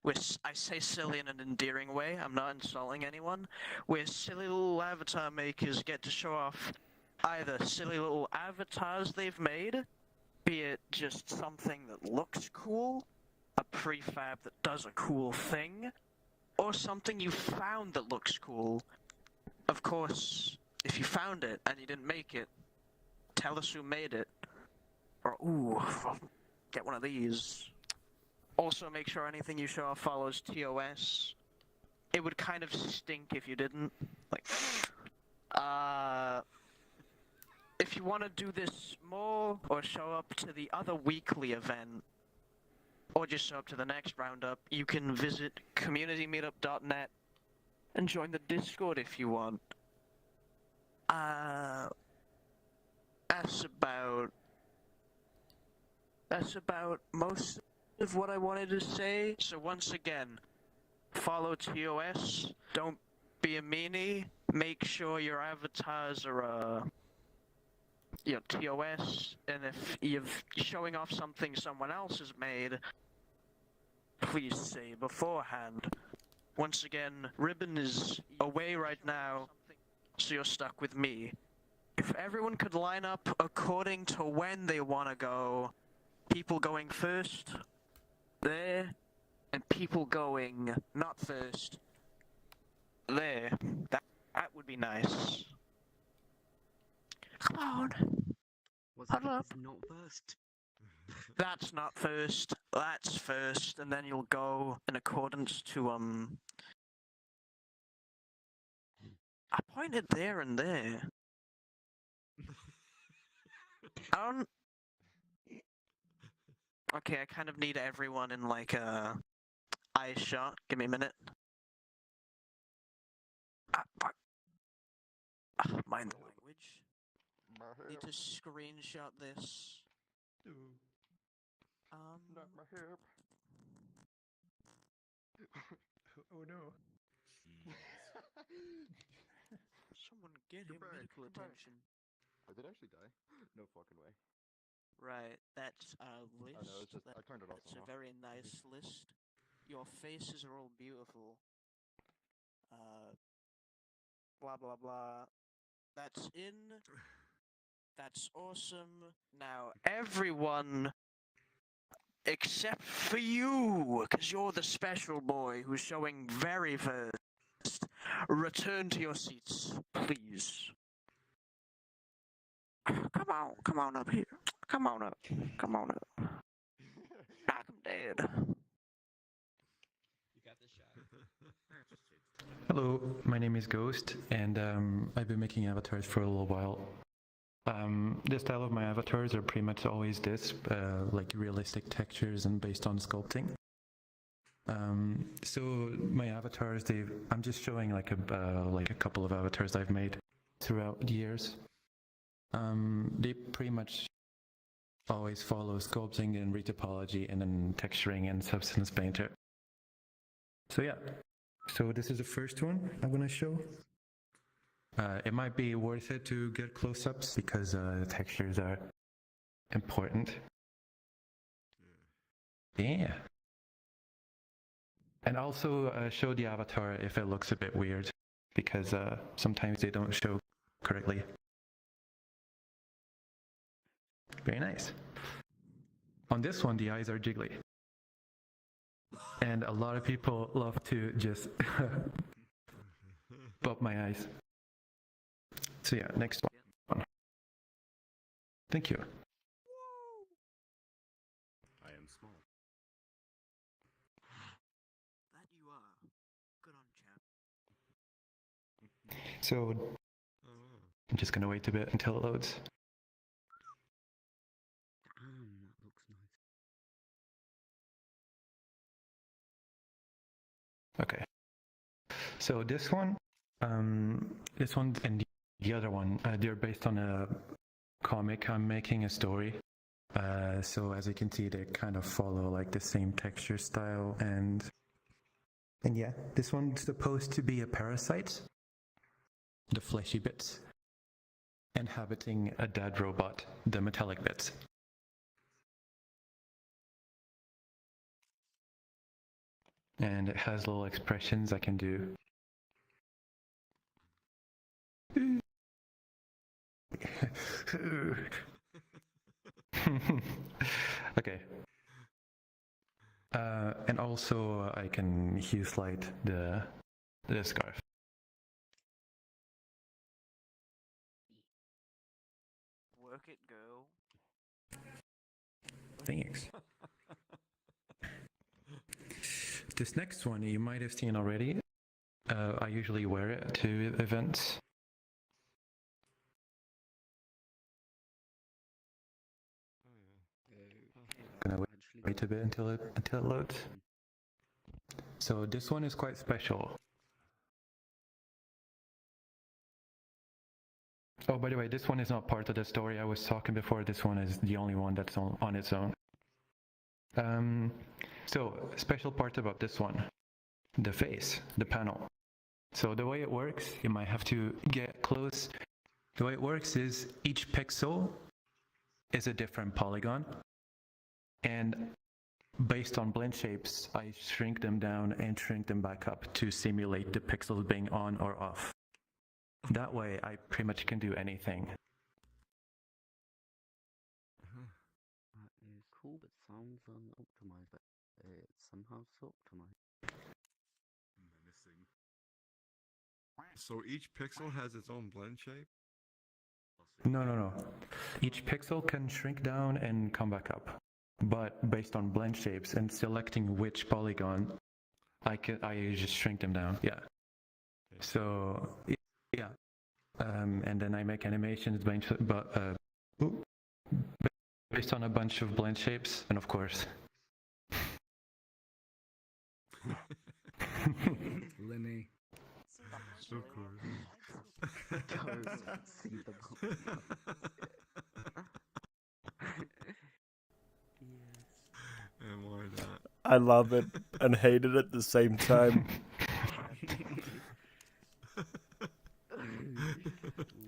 with, I say silly in an endearing way, I'm not insulting anyone, where silly little avatar makers get to show off either silly little avatars they've made, be it just something that looks cool, a prefab that does a cool thing, or something you found that looks cool. Of course, if you found it and you didn't make it, tell us who made it. Or, ooh, get one of these. Also, make sure anything you show off follows TOS. It would kind of stink if you didn't. Like, if you want to do this more, or show up to the other weekly event, or just show up to the next roundup, you can visit communitymeetup.net and join the Discord if you want. That's about most of what I wanted to say. So once again, follow TOS, don't be a meanie, make sure your avatars are TOS, and if you're showing off something someone else has made, please say beforehand. Once again, Ribbon is away right now, so you're stuck with me. If everyone could line up according to when they want to go, people going first, there, and people going not first, there. That would be nice. Come on. What's Huddle up. not first? That's not first. That's first, and then you'll go in accordance to I pointed there and there. Okay, I kind of need everyone in like a eye shot. Give me a minute. Mind the language. Need to screenshot this. Not my hip. Oh no. Someone get him medical attention. I did actually die? No fucking way. Right, that's a list. I know, it's just, I turned it off It's somehow. a very nice list. Your faces are all beautiful. Blah blah blah. That's in. That's awesome. Now, everyone, except for you, because you're the special boy who's showing very first, return to your seats, please. Come on up here. Come on up. Knock him dead. You got this shot. Hello, my name is Ghost, and I've been making avatars for a little while. The style of my avatars are pretty much always this, like realistic textures and based on sculpting. So my avatars, I'm just showing like a couple of avatars I've made throughout the years. They pretty much always follow sculpting and retopology and then texturing and substance painter. So yeah, so this is the first one I'm going to show. It might be worth it to get close-ups because the textures are important. Yeah. And also show the avatar if it looks a bit weird because sometimes they don't show correctly. Very nice. On this one, the eyes are jiggly. And a lot of people love to just pop my eyes. So yeah, next one. Thank you. I am small. That you are. Good on, chap. So I'm just gonna wait a bit until it loads. That looks nice. Okay. So this one and the other one, they're based on a comic I'm making, a story. So as you can see, they kind of follow like the same texture style and yeah, this one's supposed to be a parasite, the fleshy bits, inhabiting a dead robot, the metallic bits. and it has little expressions I can do. Okay. And also I can hue slide the scarf. Work it, girl. Thanks. This next one you might have seen already. I usually wear it to events. Gonna wait a bit until it loads. So this one is quite special. Oh, by the way, this one is not part of the story I was talking before. This one is the only one that's on its own. So, special part about this one, the face, the panel. So the way it works, you might have to get close. The way it works is each pixel is a different polygon. And based on blend shapes, I shrink them down and shrink them back up to simulate the pixels being on or off. That way, I pretty much can do anything. That is cool, but sounds unoptimized. It's somehow so optimized. Menacing. So each pixel has its own blend shape? No. Each pixel can shrink down and come back up. But based on blend shapes and selecting which polygon, I just shrink them down. Yeah. So yeah. And then I make animations based on a bunch of blend shapes, and of course. Lenny. Of course. And why not? I love it and hate it at the same time.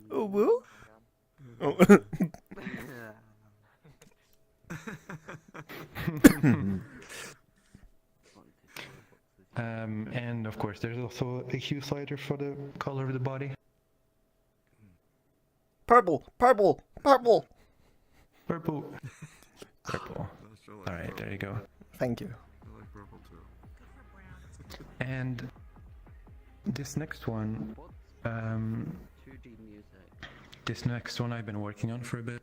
Oh, well? Oh. And of course, there's also a hue slider for the color of the body. Purple, purple, purple. Purple. Purple. All right, there you go. Thank you. I like purple too. And this next one, 2D music. I've been working on for a bit.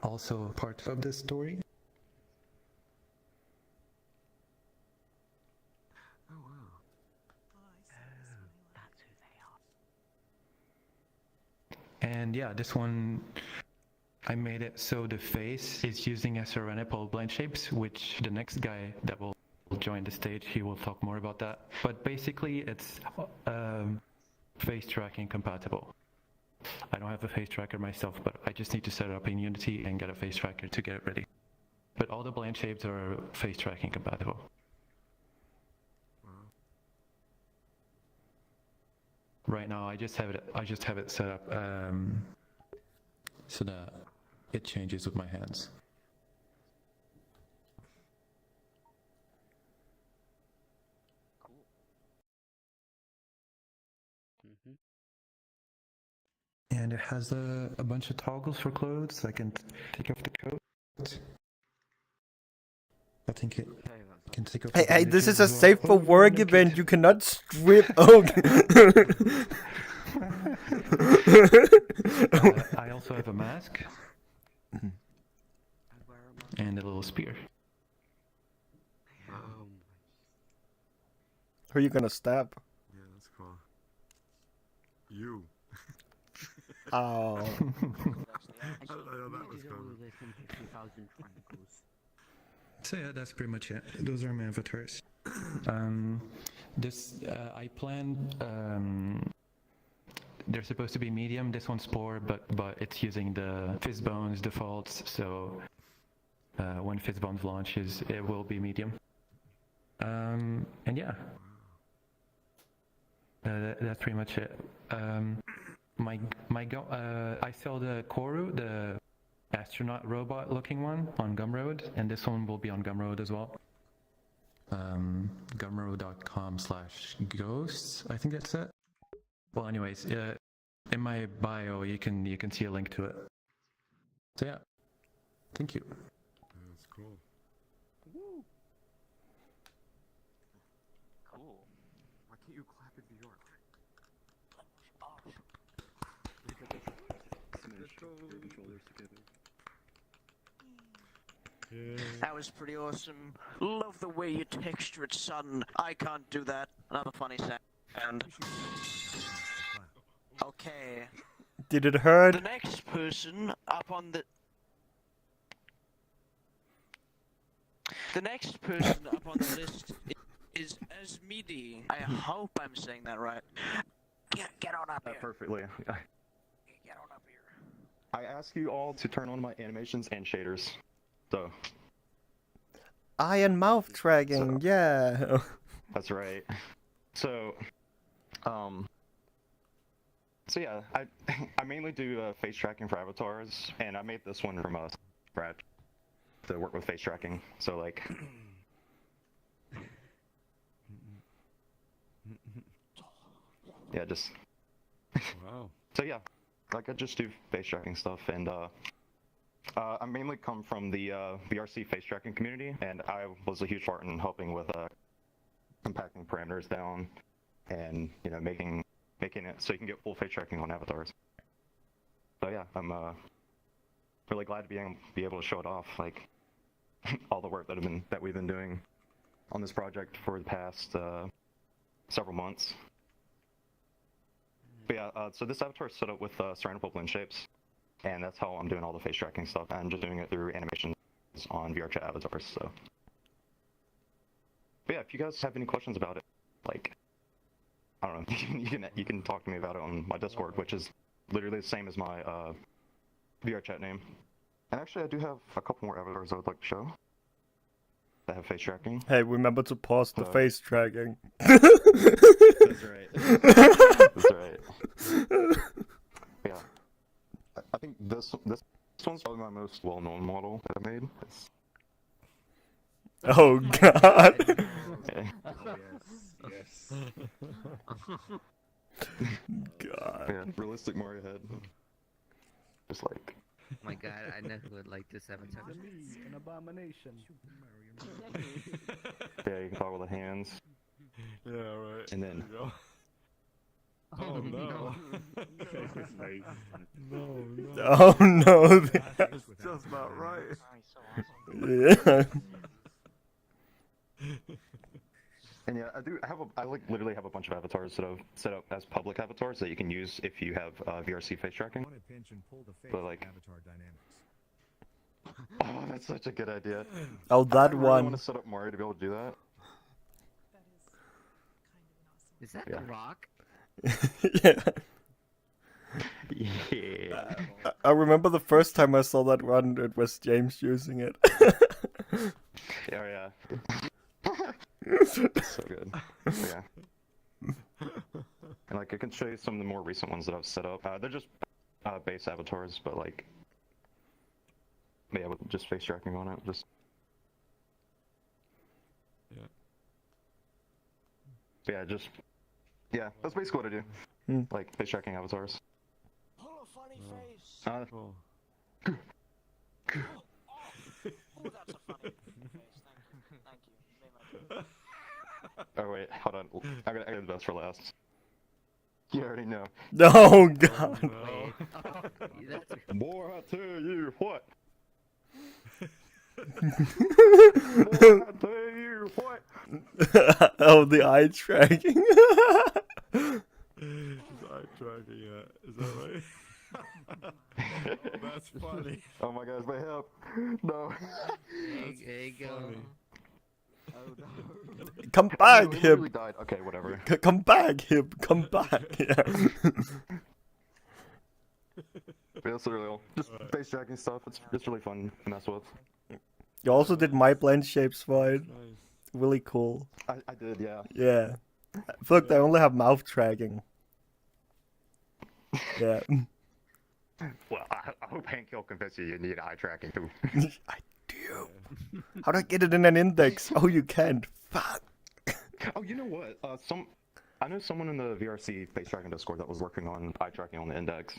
Also part of the story. Oh wow. That's who they are. And yeah, this one, I made it so the face is using SRNipple blend shapes, which the next guy that will join the stage, he will talk more about that. But basically, it's face tracking compatible. I don't have a face tracker myself, but I just need to set it up in Unity and get a face tracker to get it ready. But all the blend shapes are face tracking compatible. Wow. Right now, I just have it set up so that it changes with my hands. Cool. Mm-hmm. And it has a bunch of toggles for clothes. I can take off the coat. I think it Okay, can take off. Hey, the this is bandages a as well. safe for Oh, work naked. event. You cannot strip. Oh. I also have a mask I wear a mask. and a little spear. Oh Who are you gonna stab? Yeah, that's cool. You. Oh. my. I don't know that was Needed all coming. this in 50,000 triangles. So yeah, that's pretty much it. Those are my avatars. I planned. They're supposed to be medium. This one's spore, but it's using the Fizzbones defaults. So when Fizzbones launches, it will be medium. And yeah, that's pretty much it. I saw the Koru, the astronaut robot looking one on Gumroad, and this one will be on Gumroad as well. gumroad.com/ghosts. I think that's it. Well, anyways, in my bio you can see a link to it. So yeah, thank you. That's cool. Cool. Why can't you clap in New York? That was pretty awesome. Love the way you texture it, son. I can't do that. Another funny sound. Okay. Did it The hurt? next person up on the... The next person up on the list is Asmidi. I hope I'm saying that right. Get on up here. Perfectly. Get on up here. I ask you all to turn on my animations and shaders. So, Eye and mouth tracking, yeah. that's right. So, so yeah, I mainly do face tracking for avatars, and I made this one from scratch to work with face tracking. So like, yeah, just Wow. so yeah, like I just do face tracking stuff, and I mainly come from the VRC face tracking community, and I was a huge part in helping with compacting parameters down, and making it so you can get full face tracking on avatars. So yeah, I'm really glad to be able to show it off, like all the work that we've been doing on this project for the past several months. But yeah, so this avatar is set up with surroundable blend shapes, and that's how I'm doing all the face tracking stuff. I'm just doing it through animations on VRChat avatars. So, but yeah, if you guys have any questions about it, like, I don't know, you can talk to me about it on my Discord, which is literally the same as my VRChat name. And actually, I do have a couple more avatars I would like to show that have face tracking. Hey, remember to pause the face tracking. That's right. That's right. Yeah. I think this one's probably my most well-known model that I made. Oh god. Yes. God. Yeah, realistic Mario head. Just like. Oh my god, I know who would like this avatar. An abomination. Yeah, you can follow the hands. Yeah, right. And then. There you go. Oh no. No. Oh no. That's just not right. Yeah. And yeah, I literally have a bunch of avatars that I've set up as public avatars that you can use if you have VRC face tracking. But like, avatar dynamics. oh, that's such a good idea. Oh, that I really one. want to set up Mario to be able to do that. Is that Yeah. The Rock? Yeah. Yeah. I remember the first time I saw that run, it was James using it. Oh yeah. So good. Yeah. And like I can show you some of the more recent ones that I've set up. They're just base avatars, but like, yeah, with just face tracking on it. Just. Yeah. But yeah, that's basically what I do. Hmm. Like face tracking avatars. Pull a funny face. Cool. Oh, that's a funny face. Thank you. You made my day. Oh wait, hold on. I got the best for last. You already know. Oh god. No. That's Boy, I tell you what. Boy, I tell you what. Oh, the eye tracking. Eye tracking, yeah. Is that right? That's funny. Oh my gosh, my help. No. there you go. funny. Oh no. Come No, back, he him. literally died. Okay, whatever. Come back, him. Come back. Yeah. But that's literally all. Just face tracking stuff. It's really fun to mess with. You also did my blend shapes for it. Nice. Really cool. I did, yeah. Yeah. Look, they only have mouth tracking. Yeah. Well, I hope Hank will convince you need eye tracking too. I do. How do I get it in an index? Oh, you can't. Fuck. Oh, you know what? I know someone in the VRC face tracking Discord that was working on eye tracking on the index.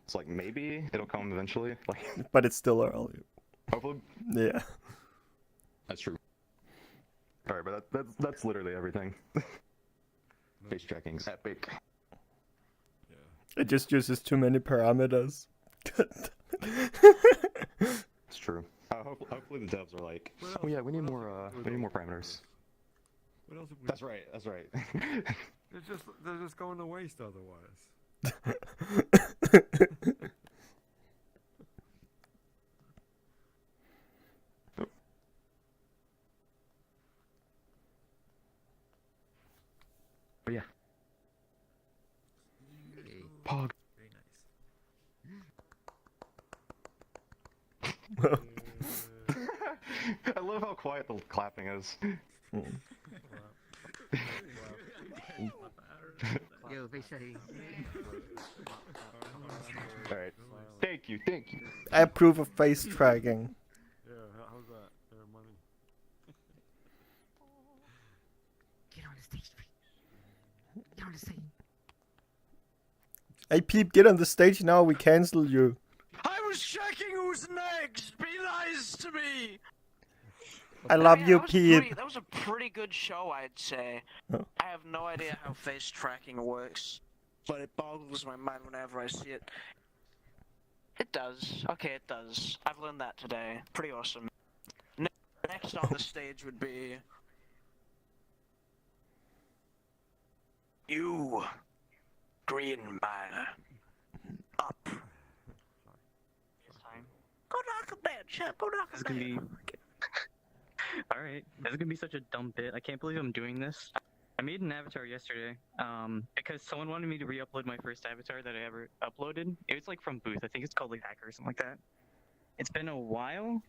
It's like maybe it'll come eventually. Like, But it's still early. hopefully. Yeah. That's true. All right, but that's literally everything. Face tracking's epic. Yeah. It just uses too many parameters. It's true. Hopefully the devs are like, What oh else- yeah, we need what more else parameters. What else have we? That's right. That's right. They're just going to waste otherwise. But yeah. Pog. Very nice. I love how quiet the clapping is. Yo, Vishay. Alright. Thank you, thank you. I approve of face tracking. Yeah, how's that? Money. Get on the stage, get on the stage. Hey Peep, get on the stage now, we cancel you. I was checking who's next! Be nice to me! I love you, that was Peep. that was a pretty good show, I'd say. Oh. I have no idea how face tracking works, but it boggles my mind whenever I see it. It does. Okay, it does. I've learned that today. Pretty awesome. Next on the stage would be... You, green miner. Up. Go knock him down, Chip. Go knock him This is gonna down. be. Alright, this is gonna be such a dumb bit. I can't believe I'm doing this. I made an avatar yesterday, because someone wanted me to re-upload my first avatar that I ever uploaded. It was like from Booth. I think it's called like Hacker or something like that. It's been a while,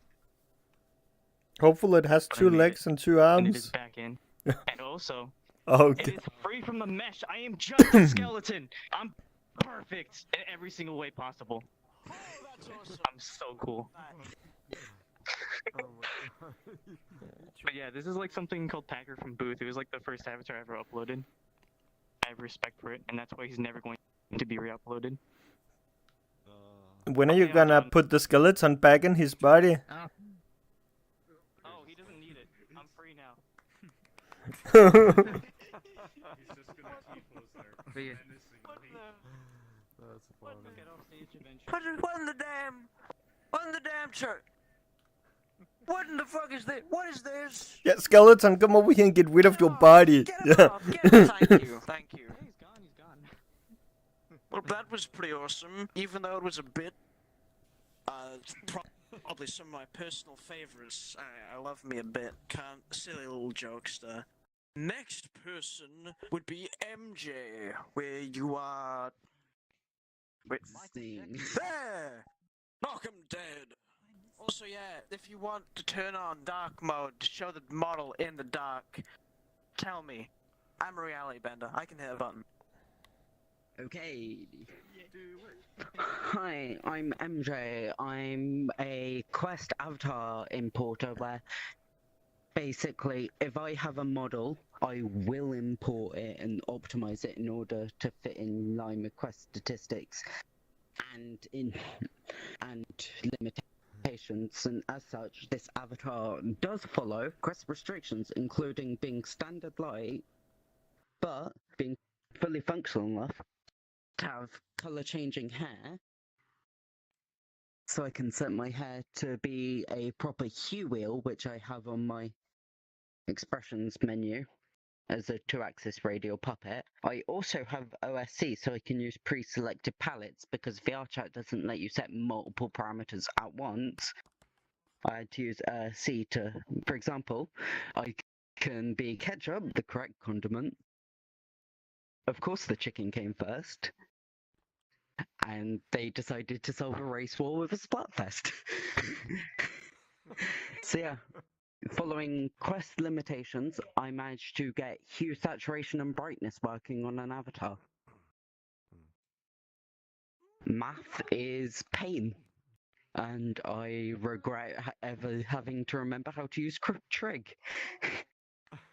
Hopefully it has but I 2 made legs it, and 2 and it is arms. back in. And also, Oh, it okay. is free from the mesh. I am just a skeleton. I'm perfect in every single way possible. That's awesome. I'm so cool. But yeah, this is like something called Packer from Booth. It was like the first avatar I ever uploaded. I have respect for it, and that's why he's never going to be re-uploaded. When are you Okay, gonna I'm put the skeleton back in his body? Oh, he doesn't need it. I'm free now. But yeah, That's funny. get off stage eventually. What in the damn church? What in the fuck is this? What is this? Yeah, skeleton, come over here and get rid of your body. Get him Yeah. off, get him. Thank you, thank you. He's gone, he's gone. Well, that was pretty awesome, even though it was a bit, probably some of my personal favorites. I love me a bit. Silly little jokester. Next person would be MJ, where you are... Wait, there! Knock him dead! Also, yeah, if you want to turn on dark mode to show the model in the dark, tell me. I'm a reality bender. I can hit a button. Okay. Hi, I'm MJ. I'm a Quest avatar importer where basically if I have a model, I will import it and optimize it in order to fit in line with Quest statistics and limitations, and as such this avatar does follow Quest restrictions, including being standard light but being fully functional enough to have color changing hair, so I can set my hair to be a proper hue wheel, which I have on my expressions menu as a 2-axis radial puppet. I also have OSC, so I can use pre-selected palettes because VRChat doesn't let you set multiple parameters at once. I had to use C to, for example, I can be ketchup, the correct condiment. Of course the chicken came first. And they decided to solve a race war with a Splatfest. So yeah, following Quest limitations, I managed to get hue, saturation and brightness working on an avatar. Math is pain, and I regret ever having to remember how to use trig.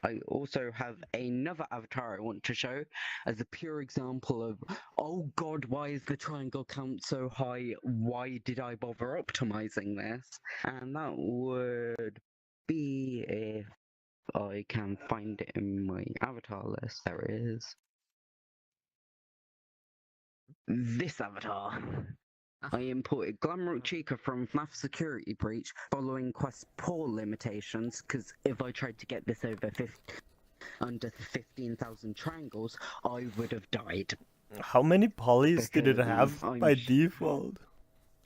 I also have another avatar I want to show as a pure example of, oh god, why is the triangle count so high? Why did I bother optimizing this? And that would be if I can find it in my avatar list. There it is. This avatar. I imported Glamrock Chica from FNAF Security Breach following Quest's poor limitations, because if I tried to get this over under 15,000 triangles, I would have died. How many polys did it Because have by default?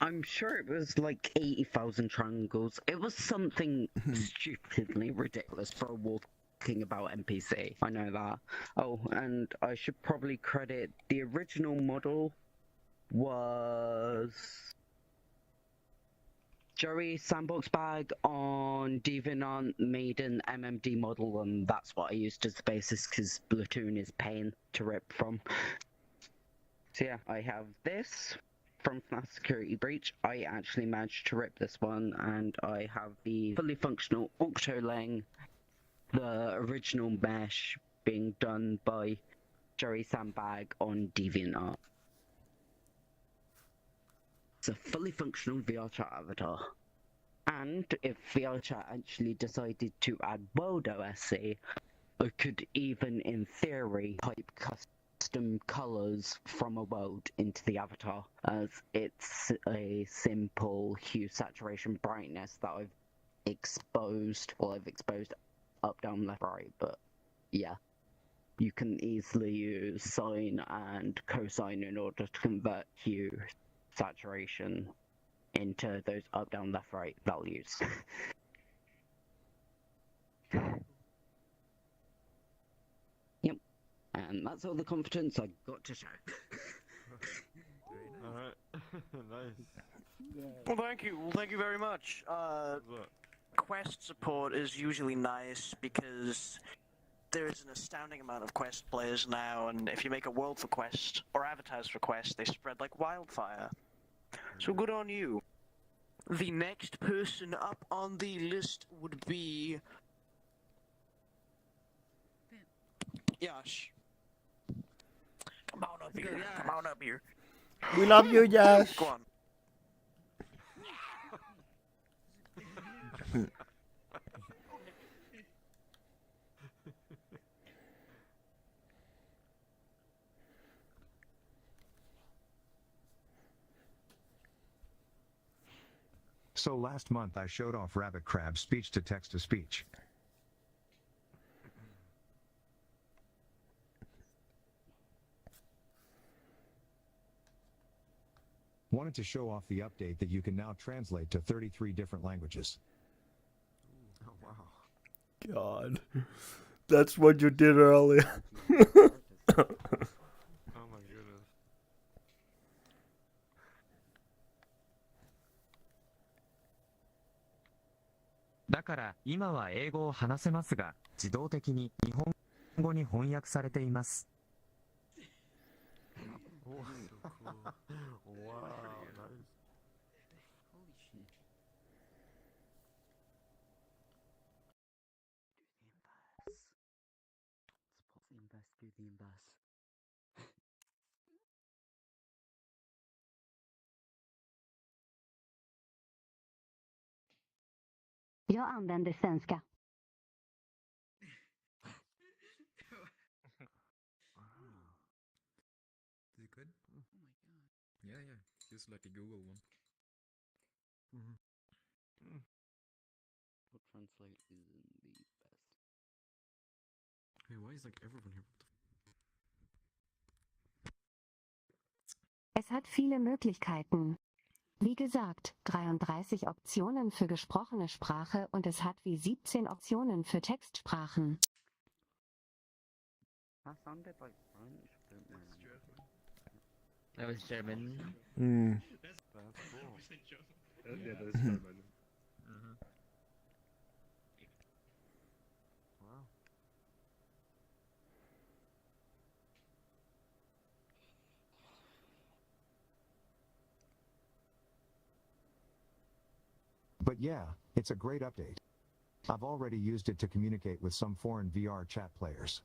I'm sure it was like 80,000 triangles. It was something stupidly ridiculous for a walking about NPC. I know that. Oh, and I should probably credit the original model was Joey Sandbox Bag on DeviantArt made an MMD model, and that's what I used as the basis because Splatoon is pain to rip from. So yeah, I have this from FNAF Security Breach. I actually managed to rip this one, and I have the fully functional Octoling, the original mesh being done by Joey Sandbag on DeviantArt. It's a fully functional VRChat avatar. And if VRChat actually decided to add World OSC, I could even, in theory, pipe custom colors from a world into the avatar, as it's a simple hue, saturation, brightness that I've exposed. Well, I've exposed up, down, left, right, but yeah. You can easily use sine and cosine in order to convert hue, saturation into those up, down, left, right values. Yep. And that's all the confidence I got to show. Alright. Nice. Well, thank you. Well, thank you very much. Quest support is usually nice because there is an astounding amount of Quest players now, and if you make a world for Quest, or avatars for Quest, they spread like wildfire. So good on you. The next person up on the list would be Yash. Come on up here. Come on up here. We love you, Yash. Go on. So last month I showed off Rabbit Crab's speech to text to speech. Wanted to show off the update that you can now translate to 33 different languages. Oh wow. God. That's what you did earlier. Oh my goodness. だから今は英語を話せますが、自動的に日本語に翻訳されています。Oh, so cool. Wow, nice. Holy shit. Do the inverse. Support the inverse, do the inverse. Jag använder svenska. Wow. Is it good? Oh my god. Yeah. Just like a Google one. What translate isn't the best. Hey, why is like everyone here? Es hat viele Möglichkeiten. Wie gesagt, 33 Optionen für gesprochene Sprache und es hat wie 17 Optionen für Textsprachen. That sounded like French, but That was German. That's cool. Yeah, that is German. Wow. But yeah, it's a great update. I've already used it to communicate with some foreign VRChat players.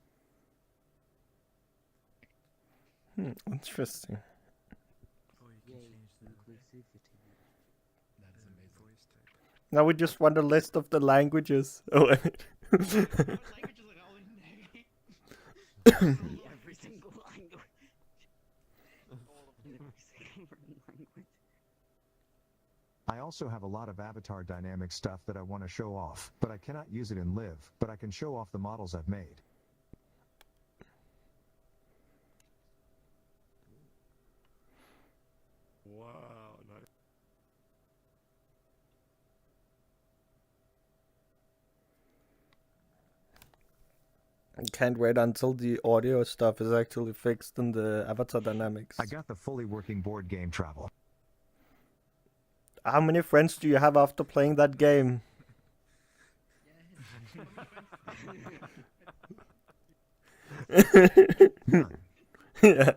Interesting. Oh, you can change the inclusivity. That is amazing. Voice type. Now we just want a list of the languages. Oh, I mean. Every single language. I also have a lot of avatar dynamic stuff that I want to show off, but I cannot use it in Live, but I can show off the models I've made. Wow, nice. I can't wait until the audio stuff is actually fixed in the avatar dynamics. I got the fully working board game Travel. How many friends do you have after playing that game? None. Yeah.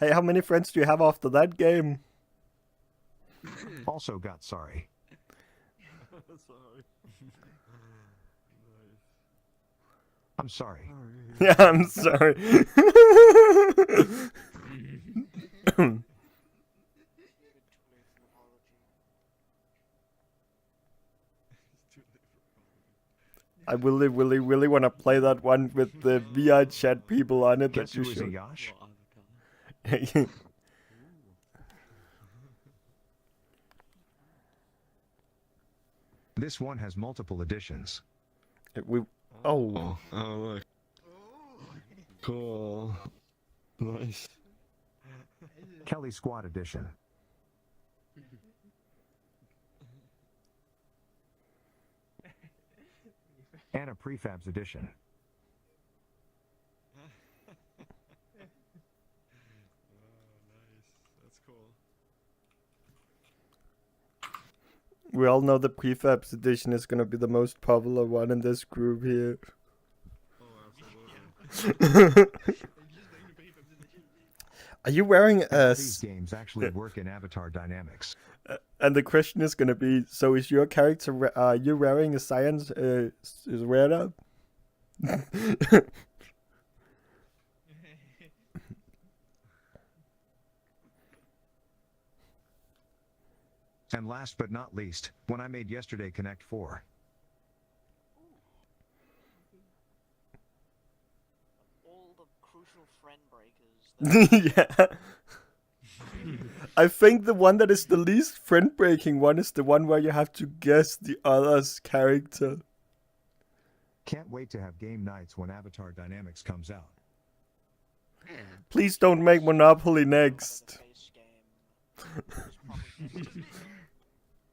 Hey, how many friends do you have after that game? Also got sorry. Sorry. I'm sorry. Yeah, I'm sorry. I really want to play that one with the VRChat people on it. Guess That you who is a should. Yash? This one has multiple editions. Oh, look. Cool. Nice. Kelly Squad edition. And a prefabs edition. Oh, nice. That's cool. We all know the prefabs edition is gonna be the most popular one in this group here. Oh, absolutely. Are you wearing a? These games actually work in avatar dynamics. And the question is gonna be: so is your character? Are you wearing a science? Is Roundup? And last but not least, when I made yesterday Connect 4. All the crucial friend breakers. Yeah. I think the one that is the least friend-breaking one is the one where you have to guess the other's character. Can't wait to have game nights when Avatar Dynamics comes out. Please don't make Monopoly next.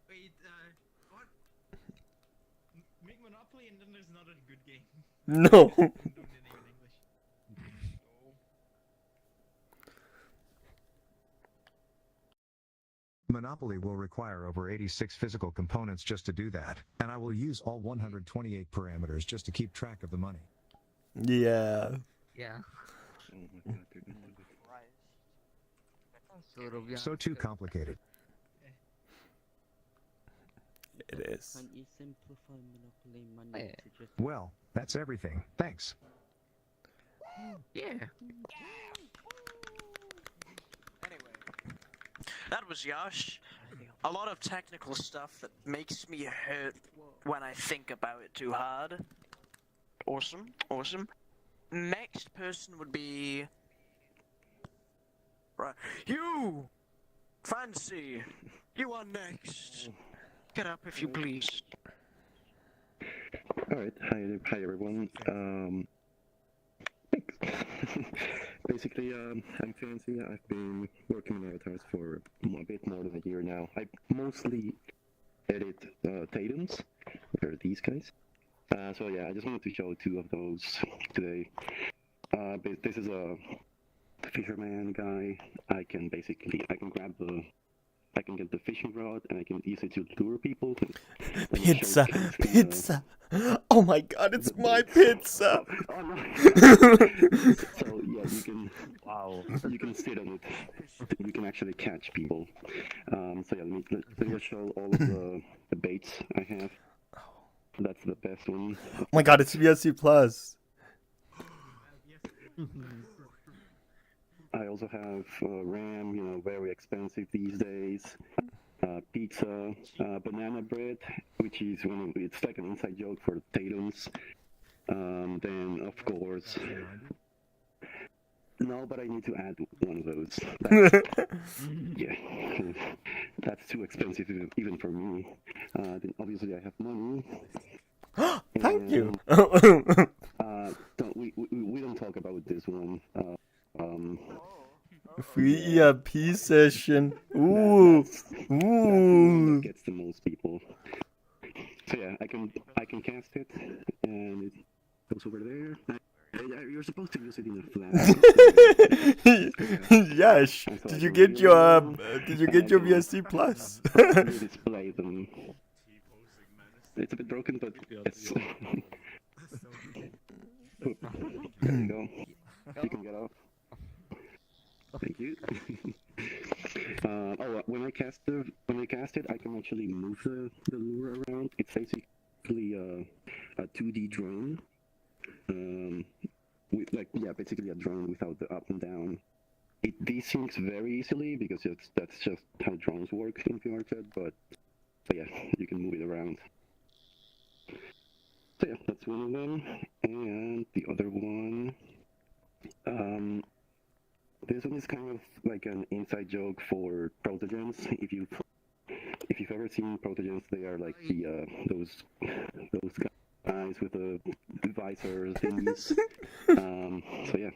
Wait, what? Make Monopoly and then there's not a good game. No. Monopoly will require over 86 physical components just to do that, and I will use all 128 parameters just to keep track of the money. Yeah. Yeah. So too complicated. It is. Can't you simplify Monopoly money to just... Well, that's everything. Thanks. Yeah. Anyway, that was Yash. A lot of technical stuff that makes me hurt when I think about it too hard. Awesome, awesome. Next person would be... Right. You! Fancy! You are next! Get up if you please. Alright, hi everyone. Thanks. Basically, I'm Fancy. I've been working on avatars for a bit more than a year now. I mostly edit Tatums, or these guys. So yeah, I just wanted to show two of those today. This is a fisherman guy. I can get the fishing rod and I can use it to lure people. Pizza, pizza. Oh my god, it's my pizza! Oh no! So yeah, you can. Wow. You can sit on it. You can actually catch people. So yeah, let me just show all of the baits I have. That's the best one. Oh my god, it's VRC Plus. I also have RAM, you know, very expensive these days. Pizza, banana bread, which is it's like an inside joke for Tatums. Then of course, no, but I need to add one of those. Yeah, that's too expensive even for me. Then obviously I have money. Thank you. We don't talk about this one. Free ERP session. Ooh. That's the one that gets the most people. So yeah, I can cast it, and it goes over there. You're supposed to use it in a flash. Yes. Did you get your VRC Plus? Display them. It's a bit broken, but it's. There you go. You can get off. Thank you. When I cast it, I can actually move the lure around. It's basically a 2D drone. Basically a drone without the up and down. It desyncs very easily because that's just how drones work in VRChat. But yeah, you can move it around. So yeah, that's one of them, and the other one. This one is kind of like an inside joke for protogens. If you've ever seen protogens, they are like those guys with the visors thingies. So yeah,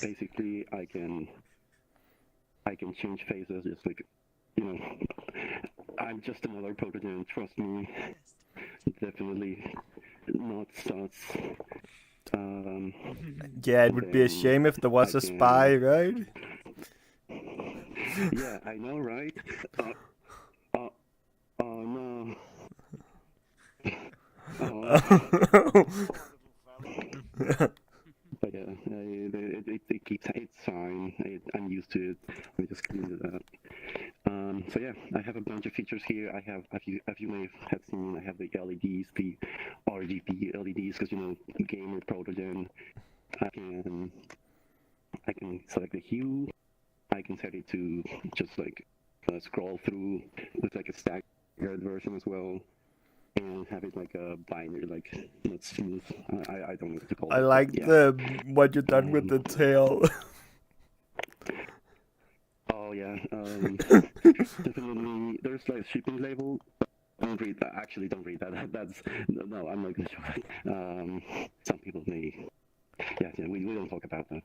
basically I can change faces just like, you know, I'm just another protogen. Trust me, definitely not sus. Yeah, it would be a shame if there was a spy, right? Yeah, I know, right? Oh no. But yeah, it keeps, it's fine. I'm used to it. I just cleaned it up. So yeah, I have a bunch of features here. I have, as you may have seen, I have the LEDs, the RGB LEDs, because, you know, gamer protogen. I can select the hue. I can set it to just like scroll through with like a staggered version as well, and have it like a binary, like not smooth. I don't know what to call it. I like what you've done with the tail. Oh yeah, definitely. There's like shipping label. Don't read that. Actually, don't read that. That's no. I'm not gonna show that. Some people may. Yeah, we don't talk about that.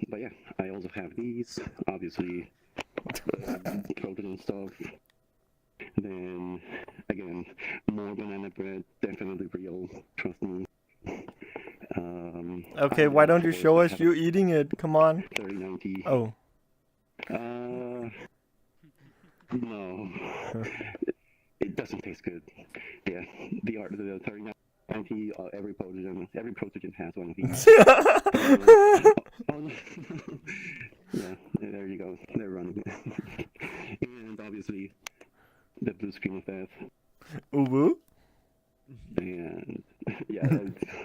But yeah, I also have these. Obviously, protein stuff. Then again, more banana bread. Definitely real. Trust me. Okay, why don't you show us you eating it? Come on. 3090. Oh. No. It doesn't taste good. Yeah, the 3090. Every protogen has one of these. Oh no. Yeah, there you go. They're running. And obviously, the blue screen of death. Uwu? And yeah,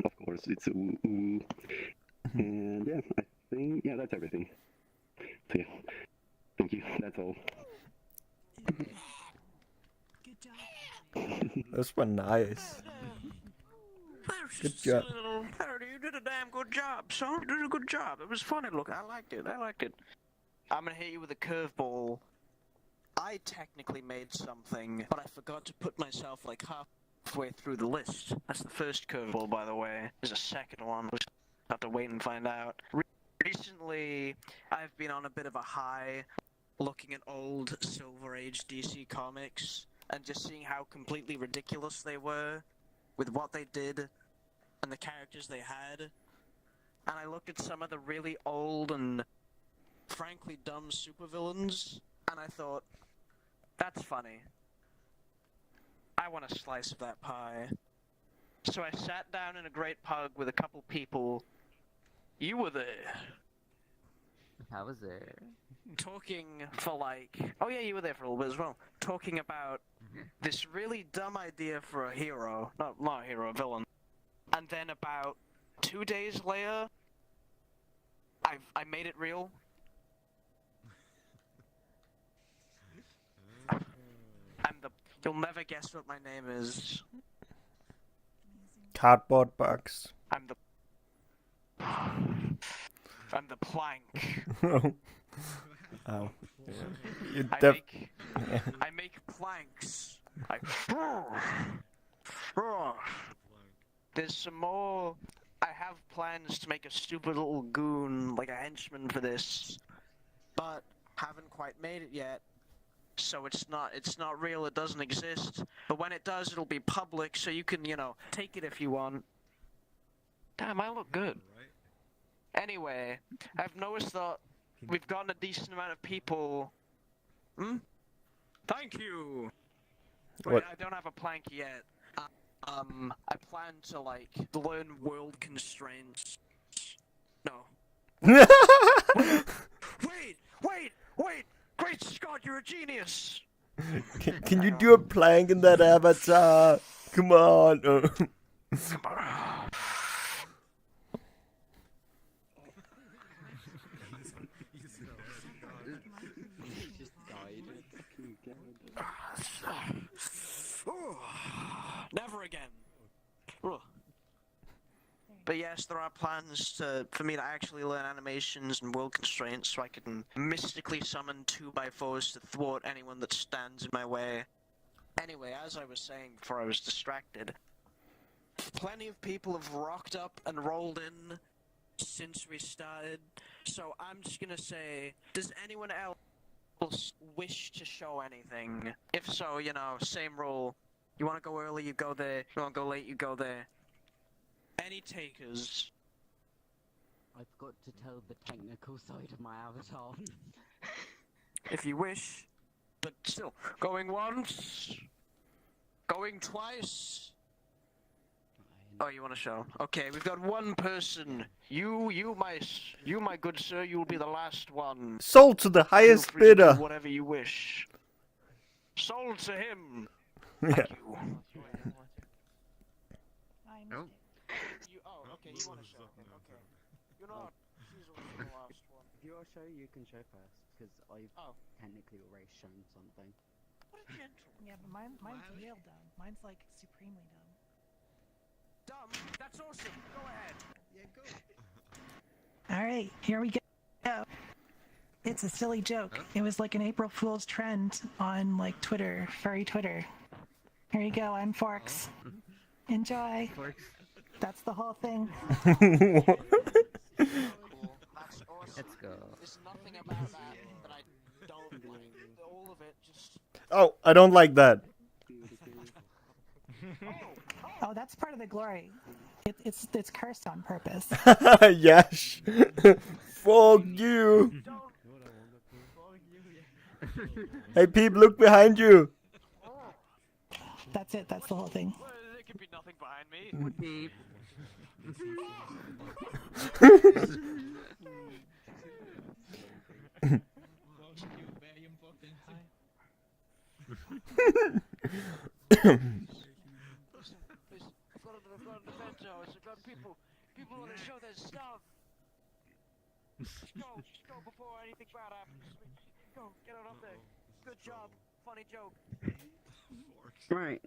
of course, it's Uwu. And yeah, I think, yeah, that's everything. So yeah, thank you. That's all. Those were nice. Good job. You did a damn good job, son. You did a good job. It was funny. Look, I liked it. I'm gonna hit you with a curveball. I technically made something, but I forgot to put myself like halfway through the list. That's the first curveball, by the way. There's a second one. We'll have to wait and find out. Recently, I've been on a bit of a high, looking at old Silver Age DC comics and just seeing how completely ridiculous they were with what they did and the characters they had. And I looked at some of the really old and frankly dumb supervillains, and I thought, that's funny. I want a slice of that pie. So I sat down in a great pug with a couple people. You were there. I was there. Talking for like... Oh yeah, you were there for a little bit as well. Talking about this really dumb idea for a hero. Not a hero, a villain. And then about 2 days later, I made it real. You'll never guess what my name is. Cardboard box. I'm the plank. Oh. I make planks. There's some more. I have plans to make a stupid little goon, like a henchman for this, but haven't quite made it yet. So it's not real, it doesn't exist. But when it does, it'll be public, so you can, take it if you want. Damn, I look good. Anyway, I've noticed that we've gotten a decent amount of people. Thank you! Wait, What? I don't have a plank yet. I plan to, learn world constraints. No. Wait! Great Scott, you're a genius! Can you do a plank in that avatar? Come on. Come on. Never again. But yes, there are plans for me to actually learn animations and world constraints so I can mystically summon 2x4s to thwart anyone that stands in my way. Anyway, as I was saying before I was distracted, plenty of people have rocked up and rolled in since we started, so I'm just gonna say, does anyone else wish to show anything? If so, same rule. You want to go early, you go there. You want to go late, you go there. Any takers? I've got to tell the technical side of my avatar. If you wish. But still, going once. Going twice. Oh, you want to show? Okay, we've got one person. You, my good sir, you'll be the last one. Sold to the highest Feel free to bidder. do whatever you wish. Sold to him. Yeah. Thank you. Oh. Okay, you want to show. Okay. You're not. She's the last one. If you're show, you can show first, because I've technically already shown something. What a gentleman. Yeah, but mine's real dumb. Mine's like supremely dumb. Dumb? That's awesome. Go ahead. Yeah, go. Alright, here we go. It's a silly joke. It was like an April Fool's trend on Twitter, furry Twitter. Here you go, I'm Forks. Enjoy. Forks. That's the whole thing. That's awesome. Let's go. There's nothing about that I don't like. All of it just... Oh, I don't like that. Oh, that's part of the glory. It's cursed on purpose. Yash. Fuck you. Hey, Peep, look behind you. That's it. That's the whole thing. Well, there could be nothing behind me. Beep. Very important. Listen, I've got an event now. I've got people want to show their stuff. Just go before anything bad happens. Go, get it up there. Good job. Funny joke. Right.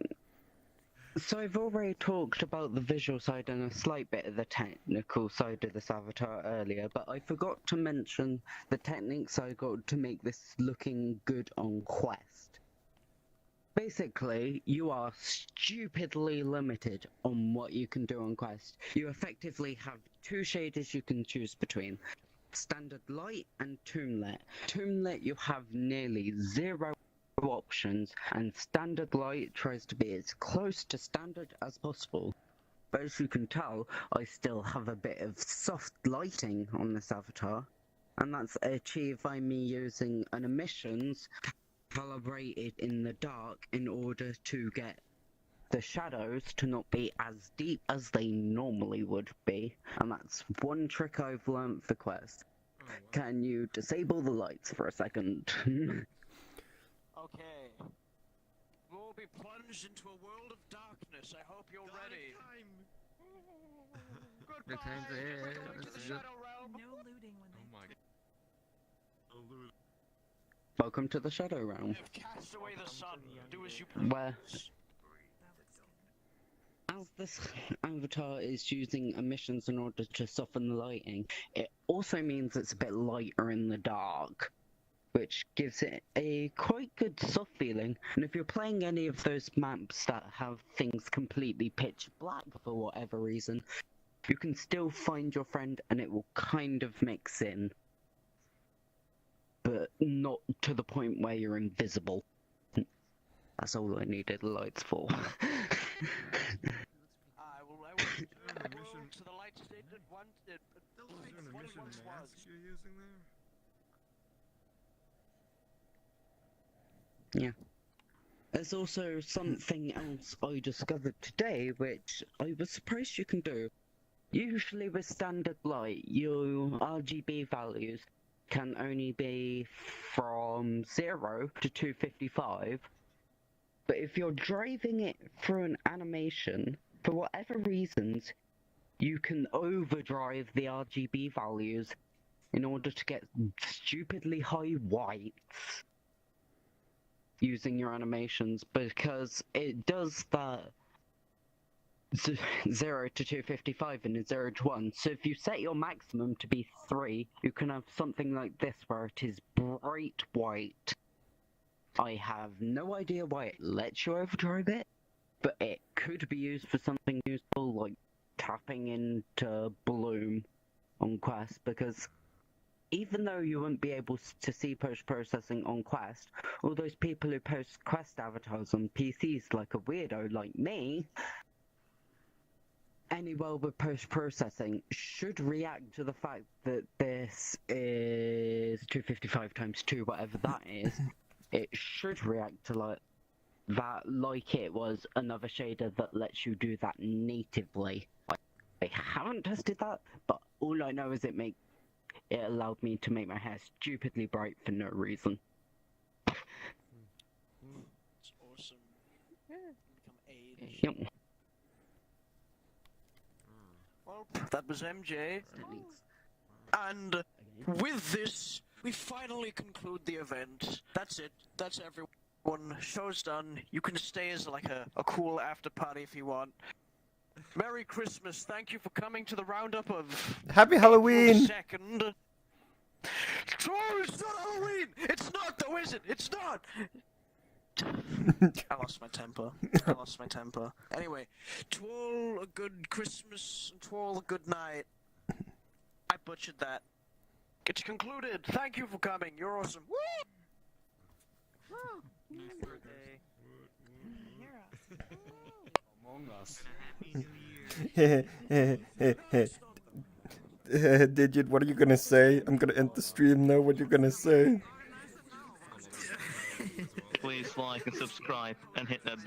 So I've already talked about the visual side and a slight bit of the technical side of this avatar earlier, but I forgot to mention the techniques I got to make this looking good on Quest. Basically, you are stupidly limited on what you can do on Quest. You effectively have two shaders you can choose between. Standard Light and Toonlit. Toonlit you have nearly zero options, and Standard Light tries to be as close to standard as possible. But as you can tell, I still have a bit of soft lighting on this avatar, and that's achieved by me using an emissions calibrated in the dark in order to get the shadows to not be as deep as they normally would be, and that's one trick I've learned for Quest. Can you disable the lights for a second? Okay. We'll be plunged into a world of darkness. I hope you're ready. The time's ahead. No looting when Oh my god. No loot. Welcome to the Shadow Realm, Cast away the sun. Do as you where, as this avatar is using emissions in order to soften the lighting, it also means it's a bit lighter in the dark, which gives it a quite good soft feeling. And if you're playing any of those maps that have things completely pitch black for whatever reason, you can still find your friend and it will kind of mix in, but not to the point where you're invisible. That's all I needed the lights for. I will return the world to the light state that once it was. You're using there? Yeah. There's also something else I discovered today, which I was surprised you can do. Usually with standard light, your RGB values can only be from 0 to 255, but if you're driving it through an animation, for whatever reasons, you can overdrive the RGB values in order to get stupidly high whites using your animations, because it does that 0 to 255 and a 0 to 1. So if you set your maximum to be 3, you can have something like this where it is bright white. I have no idea why it lets you overdrive it, but it could be used for something useful like tapping into Bloom on Quest, because even though you wouldn't be able to see post-processing on Quest, all those people who post Quest avatars on PCs like a weirdo like me, anywhere with post-processing should react to the fact that this is 255 times 2, whatever that is. It should react to that like it was another shader that lets you do that natively. I haven't tested that, but all I know is it allowed me to make my hair stupidly bright for no reason. It's awesome. Become aged. Yep. Well, that was MJ. And with this, we finally conclude the event. That's it. That's everyone. Show's done. You can stay as like a cool after party if you want. Merry Christmas. Thank you for coming to the roundup of Happy Halloween! 2nd. Oh, it's not Halloween! It's not though, is it? It's not! I lost my temper. Anyway, to all a good Christmas and to all a good night. I butchered that. It's concluded. Thank you for coming. You're awesome. Woo! Nice birthday. Among Us. Digit, what are you gonna say? I'm gonna end the stream now. What you gonna say? Please like and subscribe and hit that bell.